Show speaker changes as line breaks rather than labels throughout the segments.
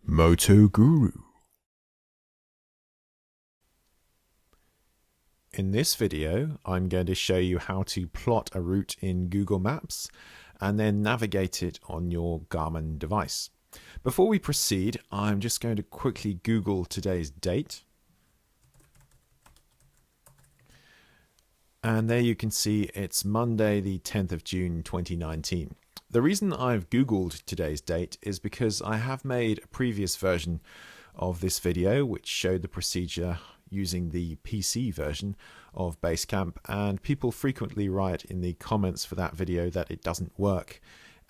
Moto Guru. In this video, I'm going to show you how to plot a route in Google Maps and then navigate it on your Garmin device. Before we proceed, I'm just going to quickly Google today's date. And there you can see it's Monday, the 10th of June, 2019. The reason I've Googled today's date is because I have made a previous version of this video which showed the procedure using the PC version of BaseCamp, and people frequently write in the comments for that video that it doesn't work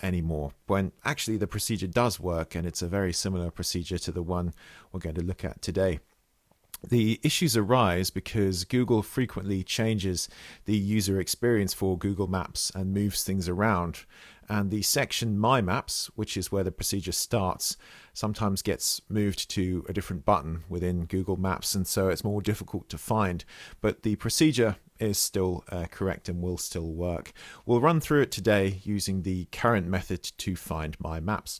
anymore, when actually the procedure does work, and it's a very similar procedure to the one we're going to look at today. The issues arise because Google frequently changes the user experience for Google Maps and moves things around, and the section My Maps, which is where the procedure starts, sometimes gets moved to a different button within Google Maps, and so it's more difficult to find. But the procedure is still correct and will still work. We'll run through it today using the current method to find My Maps.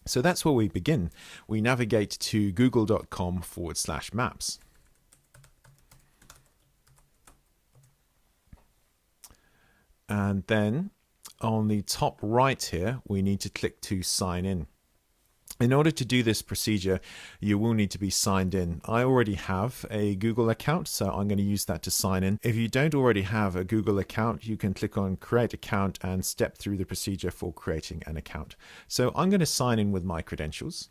So that's where we begin. We navigate to google.com/maps. And then on the top right here, we need to click to sign in. In order to do this procedure, you will need to be signed in. I already have a Google account, so I'm going to use that to sign in. If you don't already have a Google account, you can click on Create Account and step through the procedure for creating an account. So I'm going to sign in with my credentials.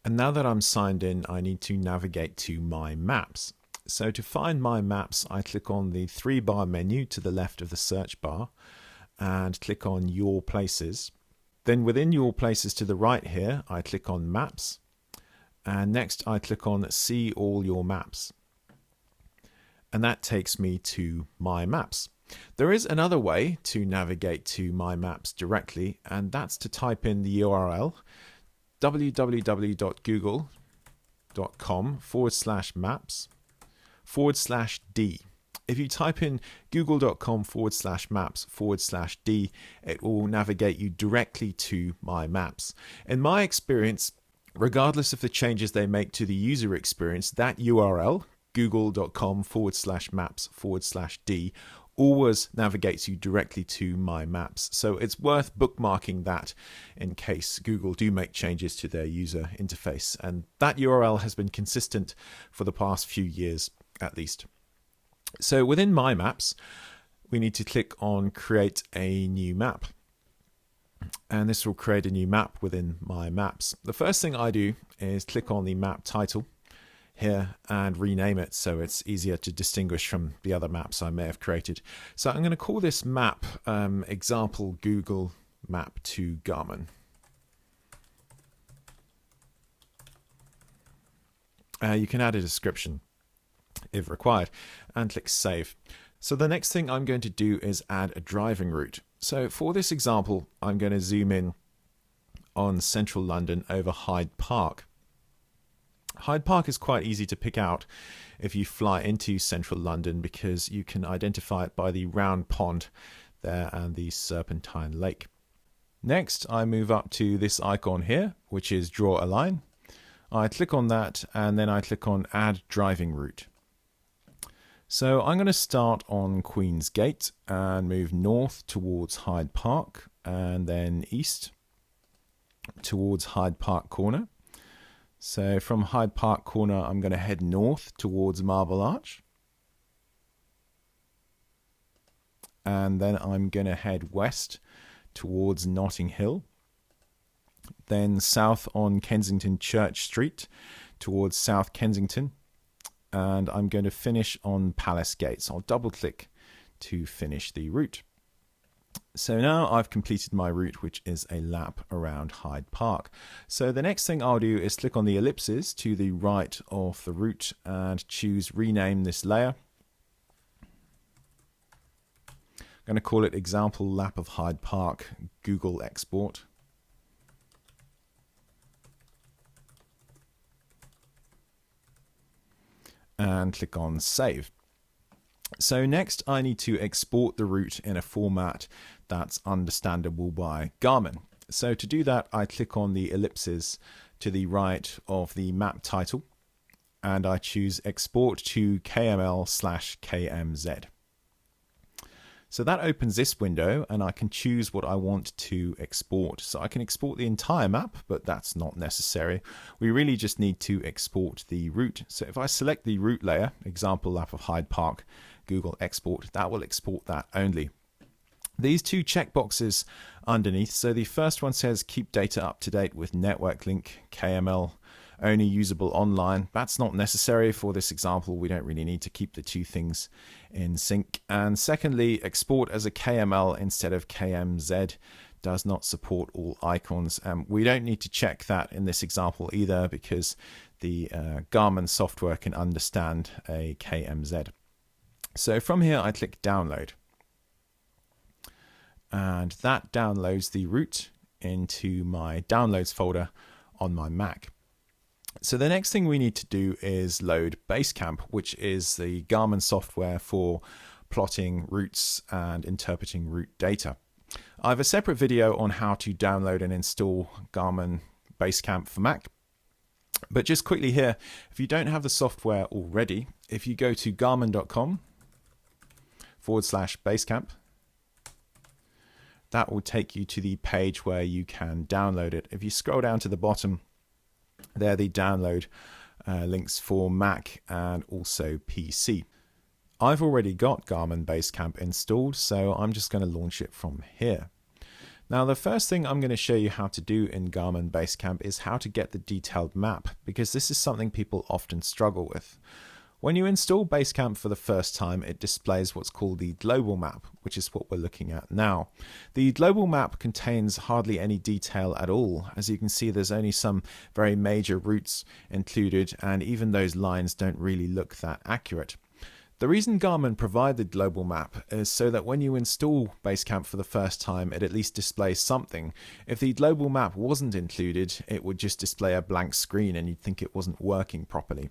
And now that I'm signed in, I need to navigate to My Maps. So to find My Maps, I click on the 3-bar menu to the left of the search bar and click on Your Places. Then within Your Places to the right here, I click on Maps, and next I click on See All Your Maps. And that takes me to My Maps. There is another way to navigate to My Maps directly, and that's to type in the URL www.google.com/maps/D. If you type in google.com/maps/D, it will navigate you directly to My Maps. In my experience, regardless of the changes they make to the user experience, that URL, google.com/maps/D, always navigates you directly to My Maps. So it's worth bookmarking that in case Google do make changes to their user interface. And that URL has been consistent for the past few years at least. So within My Maps, we need to click on Create a New Map. And this will create a new map within My Maps. The first thing I do is click on the map title here and rename it so it's easier to distinguish from the other maps I may have created. So I'm going to call this map Example Google Map to Garmin. You can add a description if required, and click Save. So the next thing I'm going to do is add a driving route. So for this example, I'm going to zoom in on central London over Hyde Park. Hyde Park is quite easy to pick out if you fly into central London because you can identify it by the round pond there and the serpentine lake. Next, I move up to this icon here, which is Draw a Line. I click on that and then I click on Add Driving Route. So I'm going to start on Queen's Gate and move north towards Hyde Park and then east towards Hyde Park Corner. So from Hyde Park Corner, I'm going to head north towards Marble Arch. And then I'm going to head west towards Notting Hill. Then south on Kensington Church Street towards South Kensington. And I'm going to finish on Palace Gate. So I'll double click to finish the route. So now I've completed my route, which is a lap around Hyde Park. So the next thing I'll do is click on the ellipses to the right of the route and choose Rename this layer. I'm going to call it Example Lap of Hyde Park Google Export. And click on Save. So next I need to export the route in a format that's understandable by Garmin. So to do that, I click on the ellipses to the right of the map title, and I choose Export to KML/KMZ. So that opens this window, and I can choose what I want to export. So I can export the entire map, but that's not necessary. We really just need to export the route. So if I select the route layer, example map of Hyde Park, Google Export, that will export that only. These two checkboxes underneath, so the first one says keep data up to date with network link KML, only usable online. That's not necessary for this example. We don't really need to keep the two things in sync. And secondly, export as a KML instead of KMZ does not support all icons. We don't need to check that in this example either, because the Garmin software can understand a KMZ. So from here, I click download. And that downloads the route into my downloads folder on my Mac. So the next thing we need to do is load BaseCamp, which is the Garmin software for plotting routes and interpreting route data. I have a separate video on how to download and install Garmin BaseCamp for Mac. But just quickly here, if you don't have the software already, if you go to garmin.com/BaseCamp, that will take you to the page where you can download it. If you scroll down to the bottom, there are the download links for Mac and also PC. I've already got Garmin BaseCamp installed, so I'm just going to launch it from here. Now, the first thing I'm going to show you how to do in Garmin BaseCamp is how to get the detailed map, because this is something people often struggle with. When you install BaseCamp for the first time, it displays what's called the global map, which is what we're looking at now. The global map contains hardly any detail at all. As you can see, there's only some very major routes included, and even those lines don't really look that accurate. The reason Garmin provide the global map is so that when you install BaseCamp for the first time, it at least displays something. If the global map wasn't included, it would just display a blank screen and you'd think it wasn't working properly.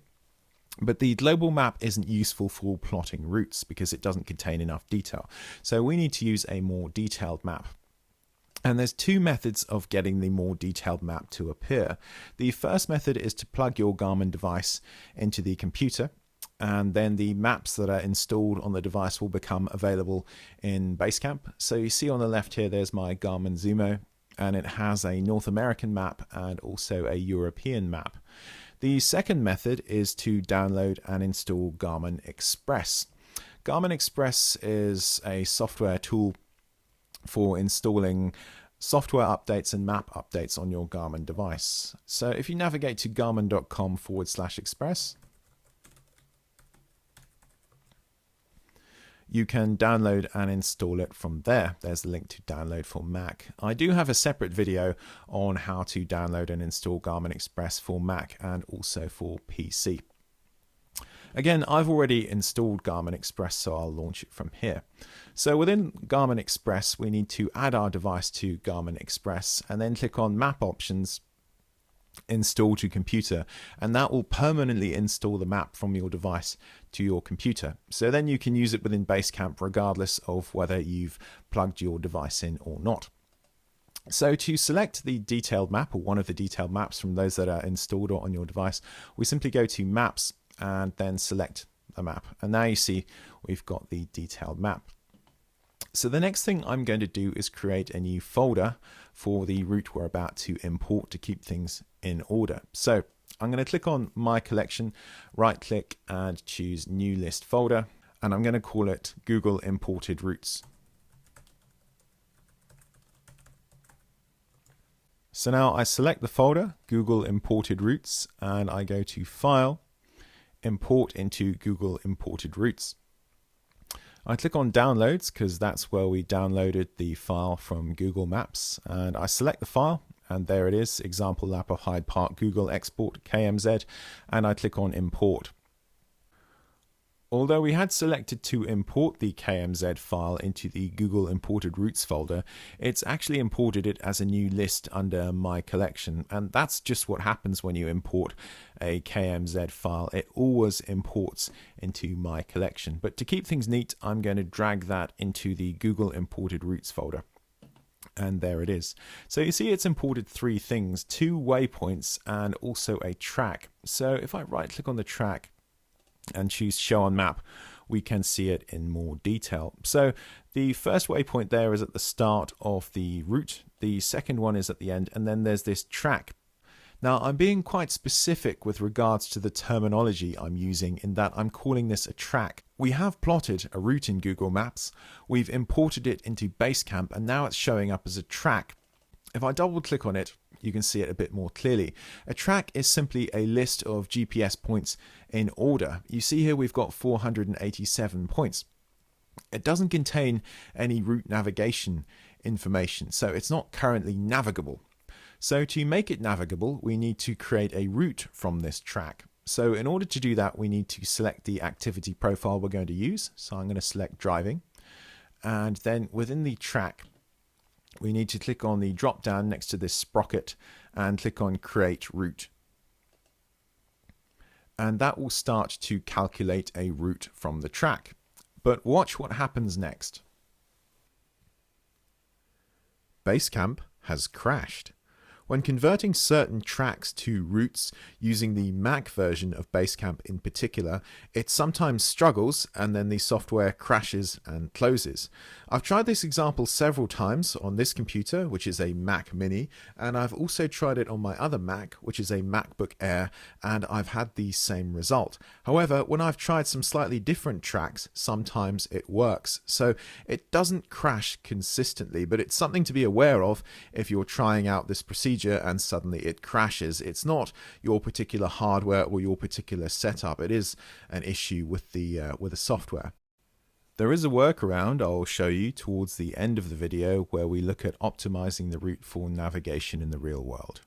But the global map isn't useful for plotting routes because it doesn't contain enough detail. So we need to use a more detailed map. And there's two methods of getting the more detailed map to appear. The first method is to plug your Garmin device into the computer, and then the maps that are installed on the device will become available in BaseCamp. So you see on the left here, there's my Garmin Zumo, and it has a North American map and also a European map. The second method is to download and install Garmin Express. Garmin Express is a software tool for installing software updates and map updates on your Garmin device. So if you navigate to garmin.com/express, you can download and install it from there. There's the link to download for Mac. I do have a separate video on how to download and install Garmin Express for Mac and also for PC. Again, I've already installed Garmin Express, so I'll launch it from here. So within Garmin Express, we need to add our device to Garmin Express and then click on Map Options, Install to Computer, and that will permanently install the map from your device to your computer. So then you can use it within BaseCamp regardless of whether you've plugged your device in or not. So to select the detailed map, or one of the detailed maps from those that are installed or on your device, we simply go to Maps and then select a map. And now you see we've got the detailed map. So the next thing I'm going to do is create a new folder for the route we're about to import to keep things in order. So I'm going to click on My Collection, right click and choose New List Folder, and I'm going to call it Google Imported Routes. So now I select the folder, Google Imported Routes, and I go to File, Import into Google Imported Routes. I click on Downloads because that's where we downloaded the file from Google Maps, and I select the file, and there it is, example map of Hyde Park, Google Export KMZ, and I click on Import. Although we had selected to import the KMZ file into the Google Imported Routes folder, it's actually imported it as a new list under My Collection, and that's just what happens when you import a KMZ file. It always imports into My Collection. But to keep things neat, I'm going to drag that into the Google Imported Routes folder. And there it is. So you see it's imported three things, two waypoints and also a track. So if I right click on the track and choose show on map, we can see it in more detail. So the first waypoint there is at the start of the route, the second one is at the end, and then there's this track. Now I'm being quite specific with regards to the terminology I'm using in that I'm calling this a track. We have plotted a route in Google Maps, we've imported it into BaseCamp, and now it's showing up as a track. If I double click on it, you can see it a bit more clearly. A track is simply a list of GPS points in order. You see here we've got 487 points. It doesn't contain any route navigation information, so it's not currently navigable. So to make it navigable, we need to create a route from this track. So in order to do that, we need to select the activity profile we're going to use. So I'm going to select driving. And then within the track, we need to click on the drop down next to this sprocket and click on create route. And that will start to calculate a route from the track. But watch what happens next. BaseCamp has crashed. When converting certain tracks to routes using the Mac version of BaseCamp in particular, it sometimes struggles and then the software crashes and closes. I've tried this example several times on this computer, which is a Mac Mini, and I've also tried it on my other Mac, which is a MacBook Air, and I've had the same result. However, when I've tried some slightly different tracks, sometimes it works. So it doesn't crash consistently, but it's something to be aware of if you're trying out this procedure and suddenly it crashes. It's not your particular hardware or your particular setup. It is an issue with the software. There is a workaround I'll show you towards the end of the video where we look at optimizing the route for navigation in the real world.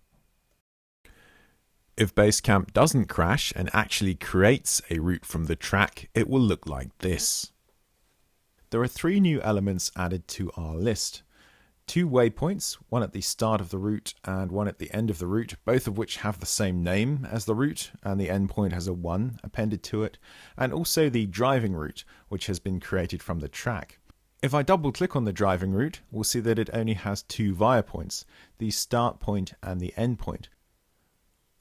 If BaseCamp doesn't crash and actually creates a route from the track, it will look like this. There are three new elements added to our list. Two waypoints, one at the start of the route and one at the end of the route, both of which have the same name as the route, and the endpoint has a 1 appended to it, and also the driving route, which has been created from the track. If I double click on the driving route, we'll see that it only has two via points, the start point and the end point.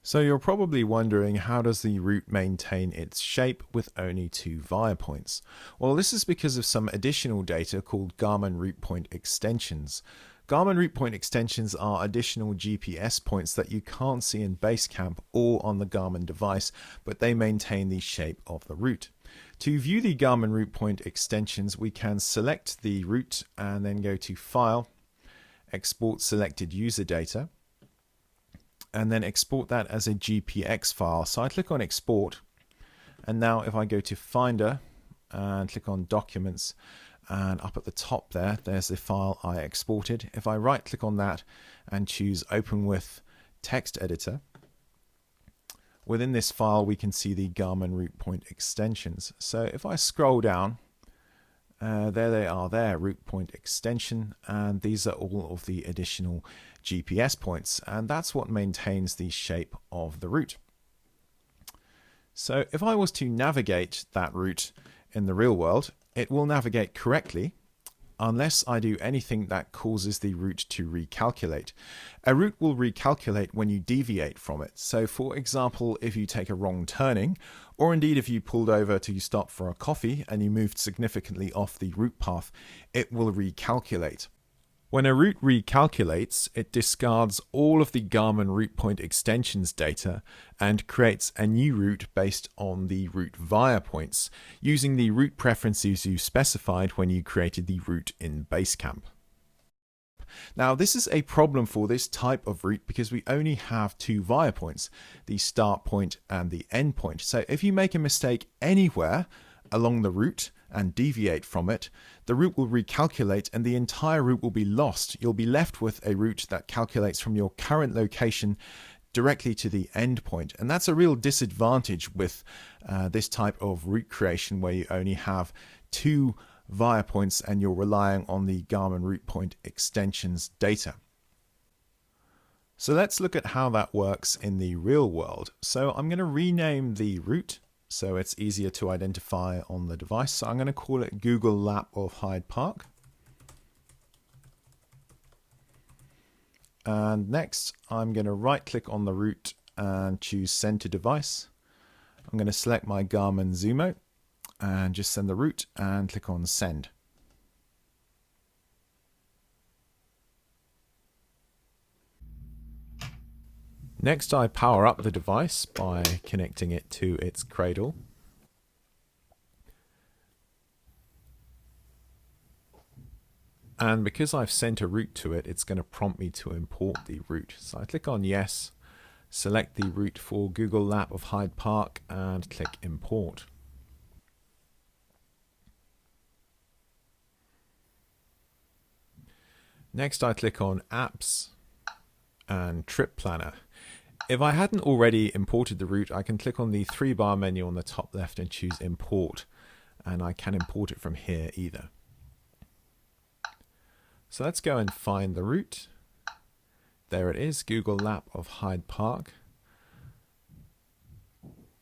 So you're probably wondering, how does the route maintain its shape with only two via points? Well, this is because of some additional data called Garmin route point extensions. Garmin route point extensions are additional GPS points that you can't see in BaseCamp or on the Garmin device, but they maintain the shape of the route. To view the Garmin route point extensions, we can select the route and then go to File, Export Selected User Data, and then export that as a GPX file. So I click on Export, and now if I go to Finder and click on Documents, and up at the top there's the file I exported. If I right click on that and choose Open with Text Editor, within this file we can see the Garmin route point extensions. So if I scroll down, there they are there, route point extension, and these are all of the additional GPS points, and that's what maintains the shape of the route. So if I was to navigate that route in the real world, it will navigate correctly unless I do anything that causes the route to recalculate. A route will recalculate when you deviate from it. So for example, if you take a wrong turning, or indeed if you pulled over to stop for a coffee and you moved significantly off the route path, it will recalculate. When a route recalculates, it discards all of the Garmin route point extensions data and creates a new route based on the route via points, using the route preferences you specified when you created the route in BaseCamp. Now, this is a problem for this type of route because we only have two via points, the start point and the end point. So if you make a mistake anywhere along the route and deviate from it, the route will recalculate and the entire route will be lost. You'll be left with a route that calculates from your current location directly to the end point. And that's a real disadvantage with this type of route creation where you only have two via points and you're relying on the Garmin route point extensions data. So let's look at how that works in the real world. So I'm going to rename the route so it's easier to identify on the device. So I'm going to call it Google Lap of Hyde Park. And next, I'm going to right click on the route and choose Send to Device. I'm going to select my Garmin Zumo and just send the route and click on Send. Next, I power up the device by connecting it to its cradle. And because I've sent a route to it, it's going to prompt me to import the route. So I click on Yes, select the route for Google Lap of Hyde Park and click Import. Next, I click on Apps and Trip Planner. If I hadn't already imported the route, I can click on the 3-bar menu on the top left and choose Import, and I can import it from here either. So let's go and find the route. There it is, Google Lap of Hyde Park.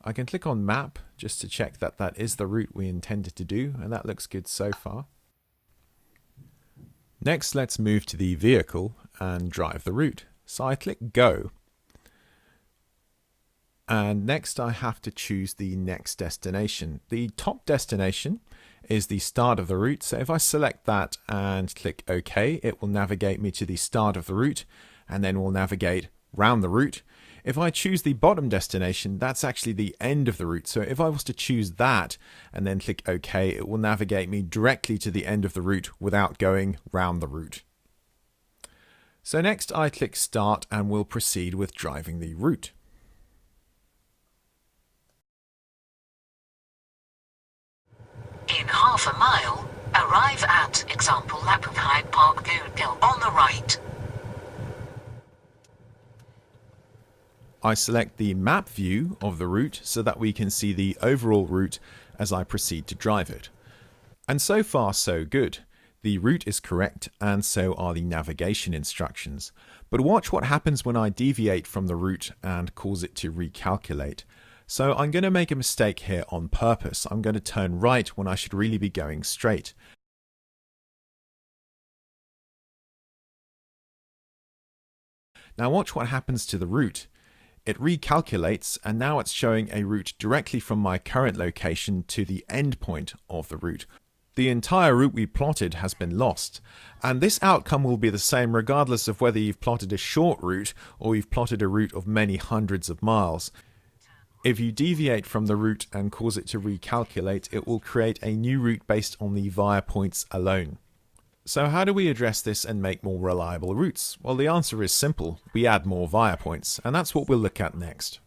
I can click on Map just to check that that is the route we intended to do, and that looks good so far. Next, let's move to the vehicle and drive the route. So I click Go. And next I have to choose the next destination. The top destination is the start of the route. So if I select that and click OK, it will navigate me to the start of the route and then will navigate round the route. If I choose the bottom destination, that's actually the end of the route. So if I was to choose that and then click OK, it will navigate me directly to the end of the route without going round the route. So next I click Start and we'll proceed with driving the route.
In half a mile, arrive at example Lap of Hyde Park Google on the right.
I select the map view of the route so that we can see the overall route as I proceed to drive it. And so far so good. The route is correct and so are the navigation instructions. But watch what happens when I deviate from the route and cause it to recalculate. So I'm going to make a mistake here on purpose. I'm going to turn right when I should really be going straight. Now watch what happens to the route. It recalculates and now it's showing a route directly from my current location to the end point of the route. The entire route we plotted has been lost, and this outcome will be the same regardless of whether you've plotted a short route or you've plotted a route of many hundreds of miles. If you deviate from the route and cause it to recalculate, it will create a new route based on the via points alone. So how do we address this and make more reliable routes? Well, the answer is simple. We add more via points, and that's what we'll look at next.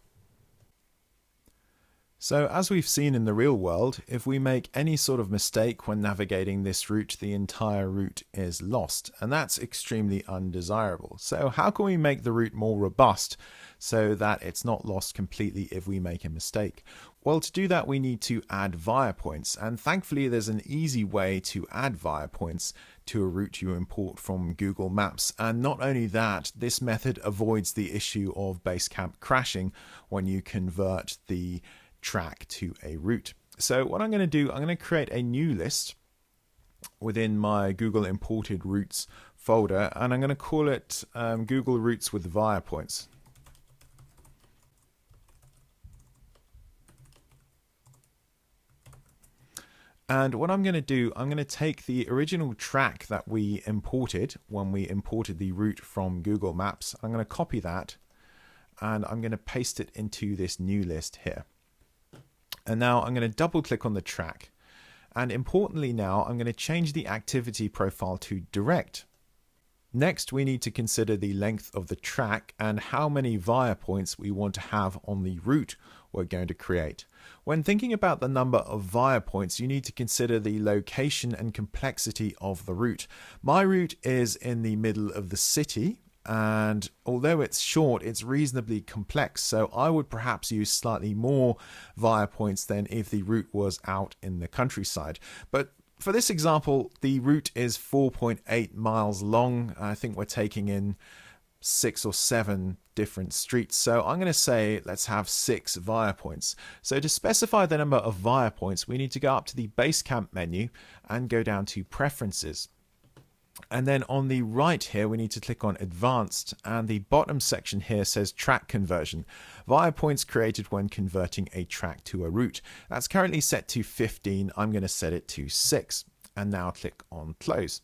So as we've seen in the real world, if we make any sort of mistake when navigating this route, the entire route is lost, and that's extremely undesirable. So how can we make the route more robust so that it's not lost completely if we make a mistake? Well, to do that we need to add via points, and thankfully there's an easy way to add via points to a route you import from Google Maps. And not only that, this method avoids the issue of BaseCamp crashing when you convert the track to a route. So what I'm going to do, I'm going to create a new list within my Google imported routes folder, and I'm going to call it Google routes with via points. And what I'm going to do, I'm going to take the original track that we imported when we imported the route from Google Maps. I'm going to copy that and I'm going to paste it into this new list here. And now I'm going to double click on the track. And importantly now, I'm going to change the activity profile to direct. Next, we need to consider the length of the track and how many via points we want to have on the route we're going to create. When thinking about the number of via points, you need to consider the location and complexity of the route. My route is in the middle of the city, and although it's short, it's reasonably complex, so I would perhaps use slightly more via points than if the route was out in the countryside. But for this example, the route is 4.8 miles long. I think we're taking in 6 or 7 different streets, so I'm going to say let's have 6 via points. So to specify the number of via points, we need to go up to the BaseCamp menu and go down to Preferences. And then on the right here, we need to click on Advanced, and the bottom section here says Track Conversion, via points created when converting a track to a route. That's currently set to 15. I'm going to set it to 6. And now click on Close.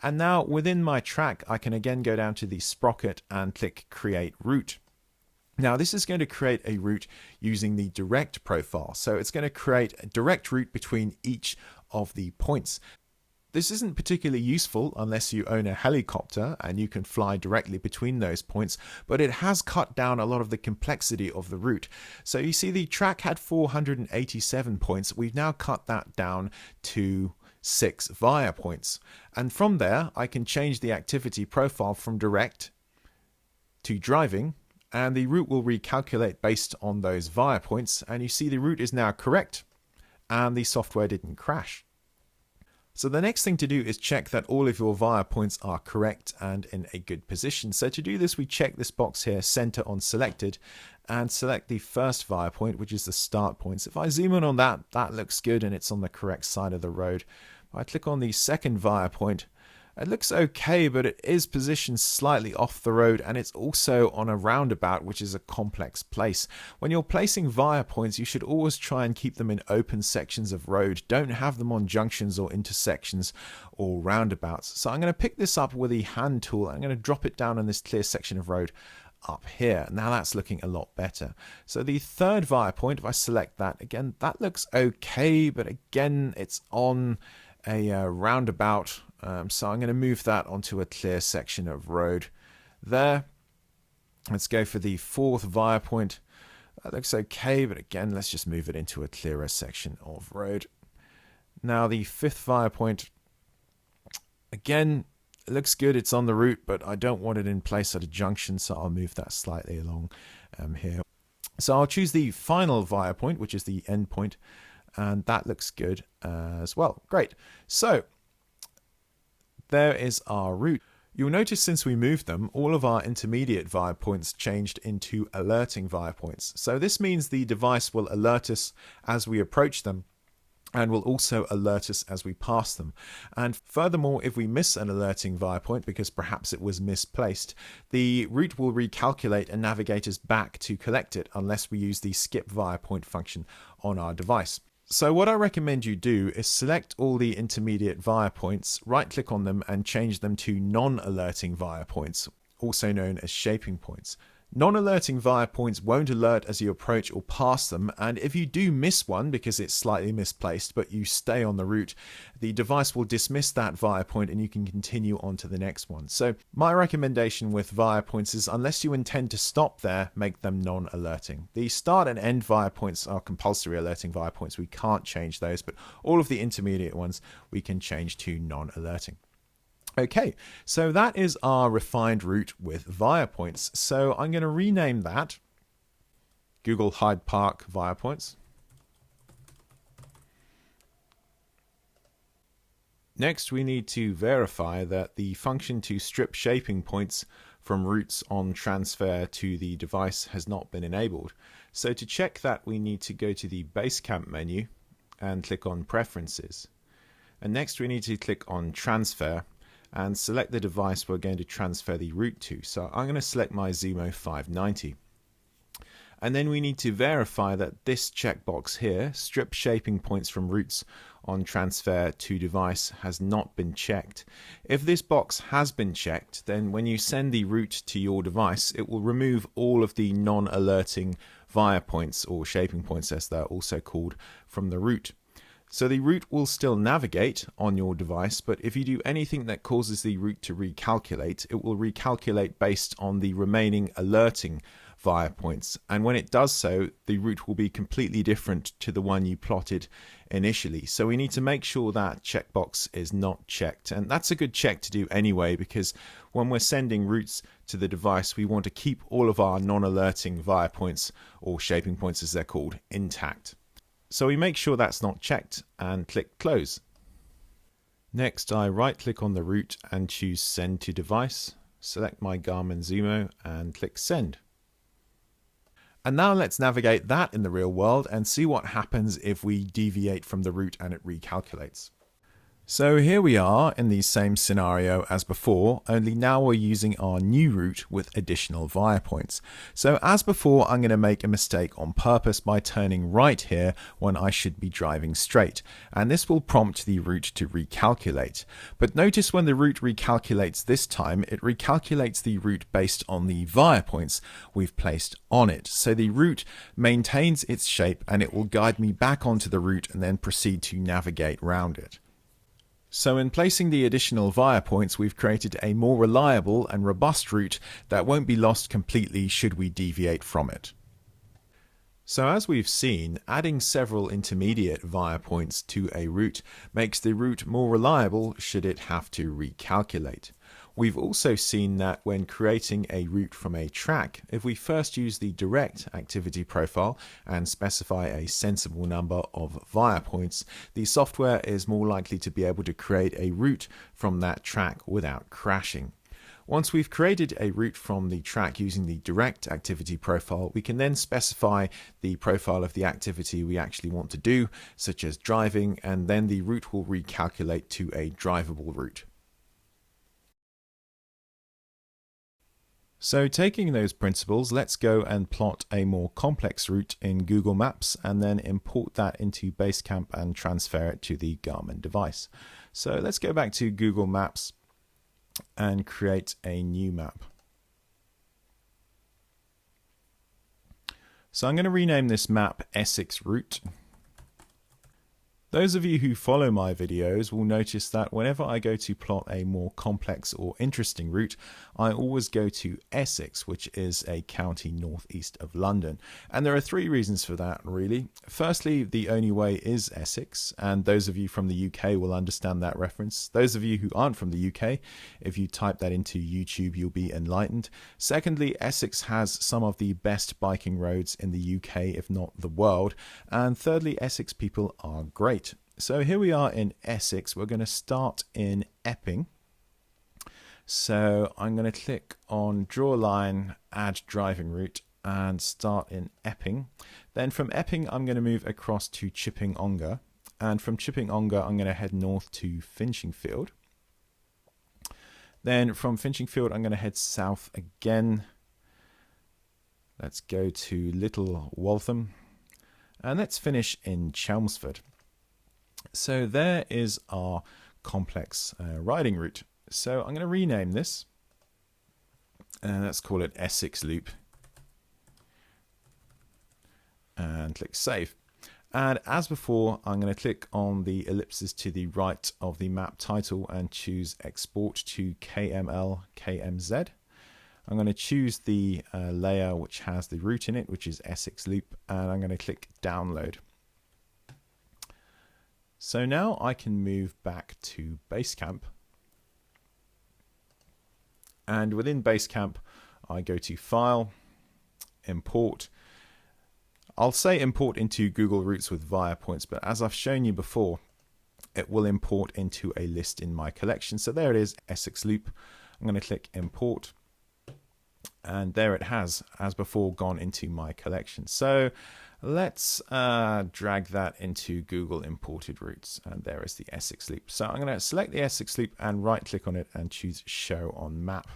And now within my track, I can again go down to the sprocket and click Create Route. Now this is going to create a route using the direct profile. So it's going to create a direct route between each of the points. This isn't particularly useful unless you own a helicopter and you can fly directly between those points, but it has cut down a lot of the complexity of the route. So you see the track had 487 points. We've now cut that down to 6 via points. And from there, I can change the activity profile from direct to driving, and the route will recalculate based on those via points. And you see the route is now correct and the software didn't crash. So the next thing to do is check that all of your via points are correct and in a good position. So to do this, we check this box here, center on selected, and select the first via point, which is the start point. So if I zoom in on that, that looks good and it's on the correct side of the road. If I click on the second via point, it looks okay, but it is positioned slightly off the road, and it's also on a roundabout, which is a complex place. When you're placing via points, you should always try and keep them in open sections of road. Don't have them on junctions or intersections or roundabouts. So I'm going to pick this up with the hand tool. I'm going to drop it down on this clear section of road up here. Now that's looking a lot better. So the third via point, if I select that, again, that looks okay, but again, it's on a roundabout. So I'm going to move that onto a clear section of road there. Let's go for the fourth via point. That looks okay, but again, let's just move it into a clearer section of road. Now the fifth via point, again, it looks good. It's on the route, but I don't want it in place at a junction, so I'll move that slightly along here. So I'll choose the final via point, which is the end point, and that looks good as well. Great. So there is our route. You'll notice since we moved them, all of our intermediate via points changed into alerting via points. So this means the device will alert us as we approach them and will also alert us as we pass them. And furthermore, if we miss an alerting via point because perhaps it was misplaced, the route will recalculate and navigate us back to collect it unless we use the skip via point function on our device. So what I recommend you do is select all the intermediate via points, right click on them and change them to non-alerting via points, also known as shaping points. Non-alerting via points won't alert as you approach or pass them, and if you do miss one because it's slightly misplaced but you stay on the route, the device will dismiss that via point and you can continue on to the next one. So my recommendation with via points is, unless you intend to stop there, make them non-alerting. The start and end via points are compulsory alerting via points. We can't change those, but all of the intermediate ones we can change to non-alerting. Okay, so that is our refined route with via points. So I'm going to rename that Google Hyde Park via points. Next, we need to verify that the function to strip shaping points from routes on transfer to the device has not been enabled. So to check that, we need to go to the BaseCamp menu and click on Preferences. And next, we need to click on Transfer and select the device we're going to transfer the route to. So I'm going to select my Zumo 590. And then we need to verify that this checkbox here, strip shaping points from routes on transfer to device, has not been checked. If this box has been checked, then when you send the route to your device, it will remove all of the non-alerting via points, or shaping points as they're also called, from the route. So the route will still navigate on your device, but if you do anything that causes the route to recalculate, it will recalculate based on the remaining alerting via points. And when it does so, the route will be completely different to the one you plotted initially. So we need to make sure that checkbox is not checked. And that's a good check to do anyway, because when we're sending routes to the device, we want to keep all of our non-alerting via points, or shaping points as they're called, intact. So we make sure that's not checked and click Close. Next, I right click on the route and choose Send to Device, select my Garmin Zumo and click Send. And now let's navigate that in the real world and see what happens if we deviate from the route and it recalculates. So here we are in the same scenario as before, only now we're using our new route with additional via points. So as before, I'm going to make a mistake on purpose by turning right here when I should be driving straight. And this will prompt the route to recalculate. But notice when the route recalculates this time, it recalculates the route based on the via points we've placed on it. So the route maintains its shape and it will guide me back onto the route and then proceed to navigate round it. So in placing the additional via points, we've created a more reliable and robust route that won't be lost completely should we deviate from it. So as we've seen, adding several intermediate via points to a route makes the route more reliable should it have to recalculate. We've also seen that when creating a route from a track, if we first use the direct activity profile and specify a sensible number of via points, the software is more likely to be able to create a route from that track without crashing. Once we've created a route from the track using the direct activity profile, we can then specify the profile of the activity we actually want to do, such as driving, and then the route will recalculate to a drivable route. So taking those principles, let's go and plot a more complex route in Google Maps and then import that into BaseCamp and transfer it to the Garmin device. So let's go back to Google Maps and create a new map. So I'm going to rename this map Essex Route. Those of you who follow my videos will notice that whenever I go to plot a more complex or interesting route, I always go to Essex, which is a county northeast of London. And there are three reasons for that, really. Firstly, the only way is Essex, and those of you from the UK will understand that reference. Those of you who aren't from the UK, if you type that into YouTube, you'll be enlightened. Secondly, Essex has some of the best biking roads in the UK, if not the world. And thirdly, Essex people are great. So here we are in Essex. We're going to start in Epping. So I'm going to click on draw a line, add driving route, and start in Epping. Then from Epping, I'm going to move across to Chipping Ongar. And from Chipping Ongar, I'm going to head north to Finchingfield. Then from Finchingfield, I'm going to head south again. Let's go to Little Waltham. And let's finish in Chelmsford. So there is our complex riding route. So I'm going to rename this and let's call it Essex Loop and click Save. And as before, I'm going to click on the ellipses to the right of the map title and choose Export to KML KMZ. I'm going to choose the layer which has the route in it, which is Essex Loop, and I'm going to click Download. So now I can move back to BaseCamp. And within BaseCamp, I go to File, Import. I'll say import into Google Routes with via points, but as I've shown you before, it will import into a list in my collection. So there it is, Essex Loop. I'm going to click Import. And there it has, as before, gone into my collection. So let's drag that into Google Imported Routes. And there is the Essex Loop. So I'm going to select the Essex Loop and right click on it and choose Show on Map.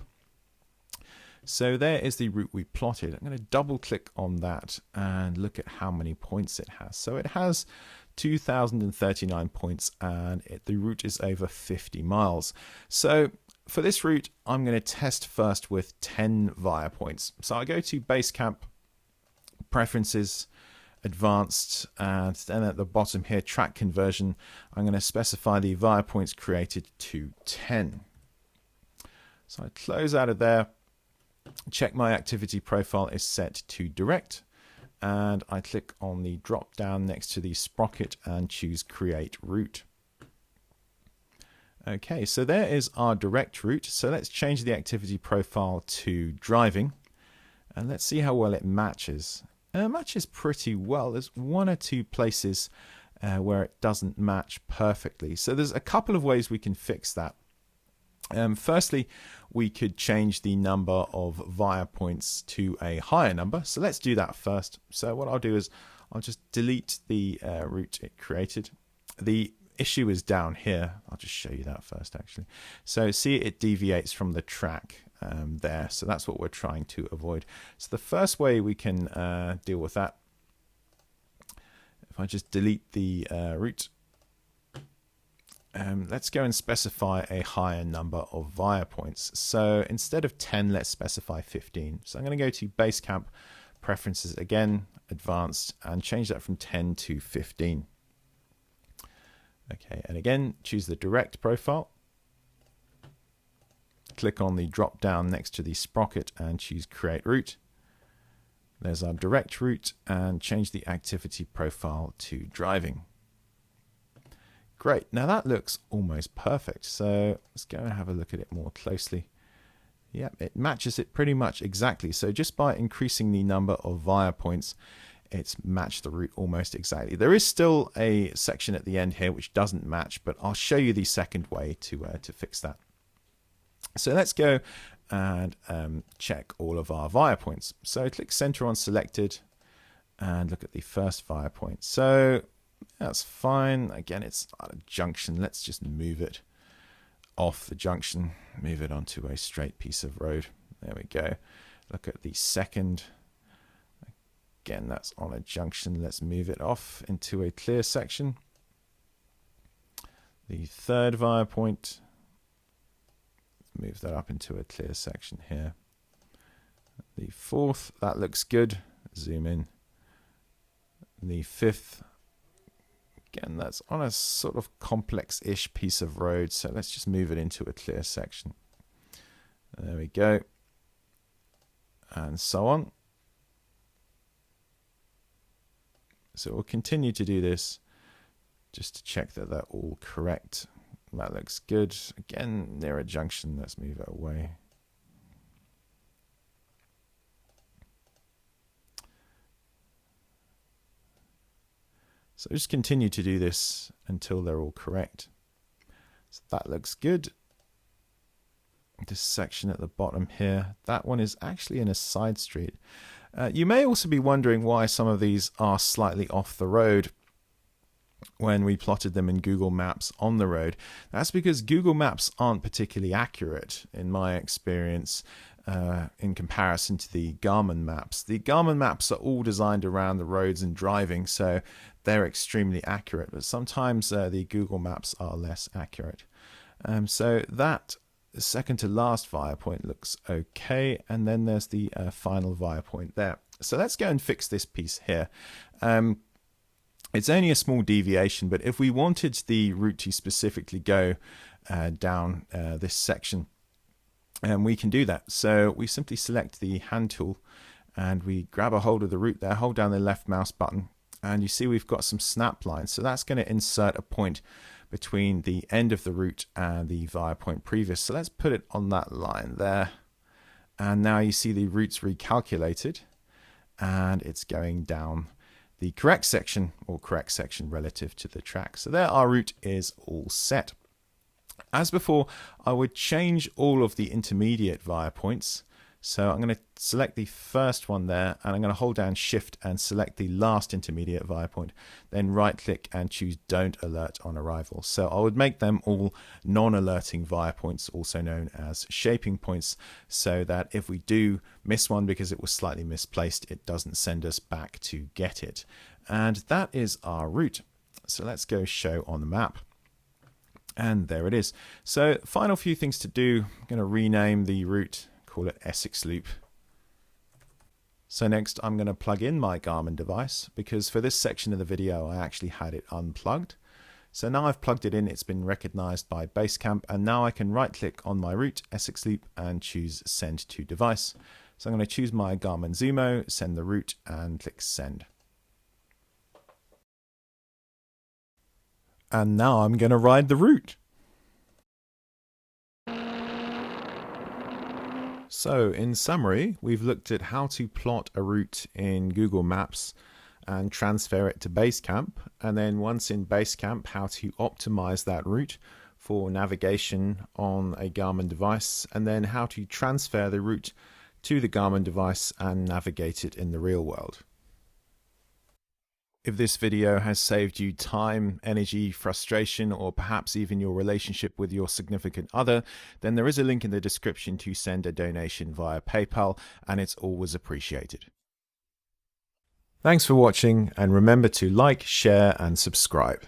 So there is the route we plotted. I'm going to double click on that and look at how many points it has. So it has 2,039 points and the route is over 50 miles. So for this route, I'm going to test first with 10 via points. So I go to BaseCamp, Preferences, Advanced, and then at the bottom here, Track Conversion, I'm going to specify the via points created to 10. So I close out of there, check my activity profile is set to direct, and I click on the drop down next to the sprocket and choose Create Route. Okay, so there is our direct route. So let's change the activity profile to driving and let's see how well it matches. It matches pretty well. There's one or two places where it doesn't match perfectly. So there's a couple of ways we can fix that. Firstly, we could change the number of via points to a higher number. So let's do that first. So what I'll do is I'll just delete the route it created. The issue is down here. I'll just show you that first, actually. So see, it deviates from the track there. So that's what we're trying to avoid. So the first way we can deal with that, if I just delete the route, let's go and specify a higher number of via points. So instead of 10, let's specify 15. So I'm going to go to BaseCamp Preferences again, Advanced, and change that from 10 to 15. Okay, and again, choose the direct profile. Click on the drop down next to the sprocket and choose Create Route. There's our direct route, and change the activity profile to driving. Great, now that looks almost perfect. So let's go and have a look at it more closely. Yep, it matches it pretty much exactly. So just by increasing the number of via points, it's matched the route almost exactly. There is still a section at the end here which doesn't match, but I'll show you the second way to fix that. So let's go and check all of our via points. So click center on selected and look at the first via point. So that's fine. Again, it's at a junction. Let's just move it off the junction, move it onto a straight piece of road. There we go. Look at the second. Again, that's on a junction. Let's move it off into a clear section. The third via point, move that up into a clear section here. The fourth, that looks good. Zoom in. The fifth, again, that's on a sort of complex-ish piece of road, so let's just move it into a clear section. There we go. And so on. So we'll continue to do this just to check that they're all correct. That looks good. Again, near a junction, let's move it away. So just continue to do this until they're all correct. So that looks good. This section at the bottom here, that one is actually in a side street. You may also be wondering why some of these are slightly off the road when we plotted them in Google Maps on the road. That's because Google Maps aren't particularly accurate in my experience in comparison to the Garmin maps. The Garmin maps are all designed around the roads and driving, so they're extremely accurate, but sometimes the Google Maps are less accurate. So that second to last via point looks okay, and then there's the final via point there. So let's go and fix this piece here. It's only a small deviation, but if we wanted the route to specifically go down this section, we can do that. So we simply select the hand tool and we grab a hold of the route there, hold down the left mouse button, and you see we've got some snap lines. So that's going to insert a point between the end of the route and the via point previous. So let's put it on that line there. And now you see the route's recalculated and it's going down the correct section, or correct section relative to the track. So there, our route is all set. As before, I would change all of the intermediate via points. So I'm going to select the first one there, and I'm going to hold down Shift and select the last intermediate via point. Then right click and choose Don't Alert on Arrival. So I would make them all non-alerting via points, also known as shaping points, so that if we do miss one because it was slightly misplaced, it doesn't send us back to get it. And that is our route. So let's go show on the map. And there it is. So final few things to do. I'm going to rename the route, call it Essex Loop. So next I'm going to plug in my Garmin device, because for this section of the video I actually had it unplugged. So now I've plugged it in, it's been recognized by BaseCamp, and now I can right click on my route, Essex Loop, and choose Send to Device. So I'm going to choose my Garmin Zumo, send the route, and click Send. And now I'm going to ride the route. So in summary, we've looked at how to plot a route in Google Maps and transfer it to BaseCamp, and then once in BaseCamp, how to optimize that route for navigation on a Garmin device, and then how to transfer the route to the Garmin device and navigate it in the real world. If this video has saved you time, energy, frustration, or perhaps even your relationship with your significant other, then there is a link in the description to send a donation via PayPal, and it's always appreciated. Thanks for watching, and remember to like, share, and subscribe.